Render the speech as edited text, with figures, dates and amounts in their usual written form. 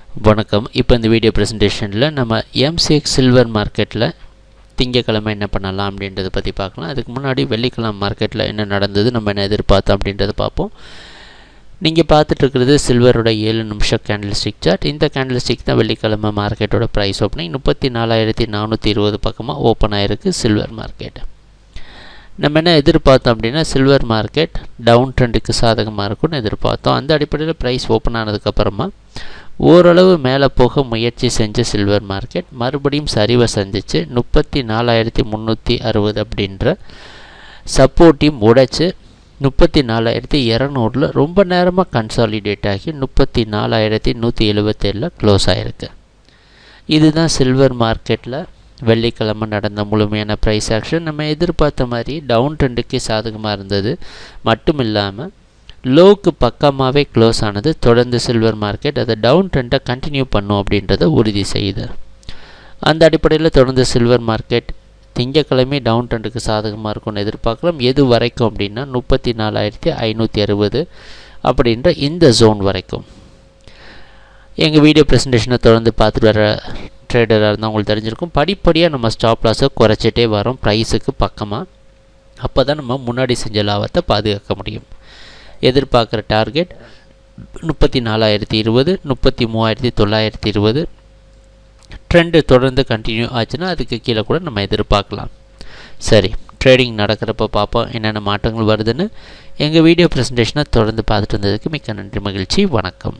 வணக்கம். இப்போ இந்த வீடியோ ப்ரெசன்டேஷனில் நம்ம எம்சிஎக்ஸ் சில்வர் மார்க்கெட்டில் திங்கக்கிழமை என்ன பண்ணலாம் அப்படின்றத பற்றி பார்க்கலாம். அதுக்கு முன்னாடி வெள்ளிக்கிழமை மார்க்கெட்டில் என்ன நடந்தது, நம்ம என்ன எதிர்பார்த்தோம் அப்படின்றத பார்ப்போம். நீங்கள் பார்த்துட்ருக்கிறது சில்வரோட 7 நிமிஷம் கேண்டில்ஸ்டிக் சார்ட். இந்த கேண்டில்ஸ்டிக் தான் வெள்ளிக்கிழமை மார்க்கெட்டோட ப்ரைஸ் ஓப்பனிங் 34,420 பக்கமாக ஓப்பன் ஆகிருக்கு சில்வர் மார்க்கெட். நம்ம என்ன எதிர்பார்த்தோம் அப்படின்னா சில்வர் மார்க்கெட் டவுன் ட்ரெண்டுக்கு சாதகமாக இருக்கும்னு எதிர்பார்த்தோம். அந்த அடிப்படையில் ப்ரைஸ் ஓப்பன் ஆனதுக்கப்புறமா ஓரளவு மேலே போக முயற்சி செஞ்ச சில்வர் மார்க்கெட் மறுபடியும் சரிவை சந்தித்து 34,360 அப்படின்ற சப்போர்ட்டையும் உடைச்சி 34,200 ரொம்ப நேரமாக கன்சாலிடேட் ஆகி 34,177 க்ளோஸ் ஆகிருக்கு. இதுதான் சில்வர் மார்க்கெட்டில் வெள்ளிக்கிழமை நடந்த முழுமையான ப்ரைஸ் ஆக்ஷன். நம்ம எதிர்பார்த்த மாதிரி டவுன் ட்ரெண்டுக்கு சாதகமாக இருந்தது மட்டும் இல்லாமல் லோவுக்கு பக்கமாகவே க்ளோஸ் ஆனது. தொடர்ந்து சில்வர் மார்க்கெட் அதை டவுன் ட்ரெண்டை கண்டினியூ பண்ணும் அப்படின்றத உறுதி செய்யுது. அந்த அடிப்படையில் தொடர்ந்து சில்வர் மார்க்கெட் திங்கக்கிழமை டவுன் ட்ரெண்டுக்கு சாதகமாக இருக்கும்னு எதிர்பார்க்கலாம். எது வரைக்கும் அப்படின்னா 34,560 அப்படின்ற இந்த ஜோன் வரைக்கும். எங்கள் வீடியோ ப்ரெசன்டேஷனை தொடர்ந்து பார்த்துட்டு வர ட்ரேடராக இருந்தால் உங்களுக்கு தெரிஞ்சிருக்கும். படிப்படியாக நம்ம ஸ்டாப் லாஸை குறைச்சிட்டே வரோம் ப்ரைஸுக்கு பக்கமாக. அப்போ தான் நம்ம முன்னாடி செஞ்ச லாபத்தை பாதுகாக்க முடியும். எதிர்பார்க்குற டார்கெட் 34,020, 33,920. ட்ரெண்டு தொடர்ந்து கண்டினியூ ஆச்சுன்னா அதுக்கு கீழே கூட நம்ம எதிர்பார்க்கலாம். சரி, ட்ரேடிங் நடக்கிறப்ப பார்ப்போம் என்னென்ன மாற்றங்கள் வருதுன்னு. எங்கள் வீடியோ ப்ரெசன்டேஷனை தொடர்ந்து பார்த்துட்டு வந்ததுக்கு மிக்க நன்றி, மகிழ்ச்சி, வணக்கம்.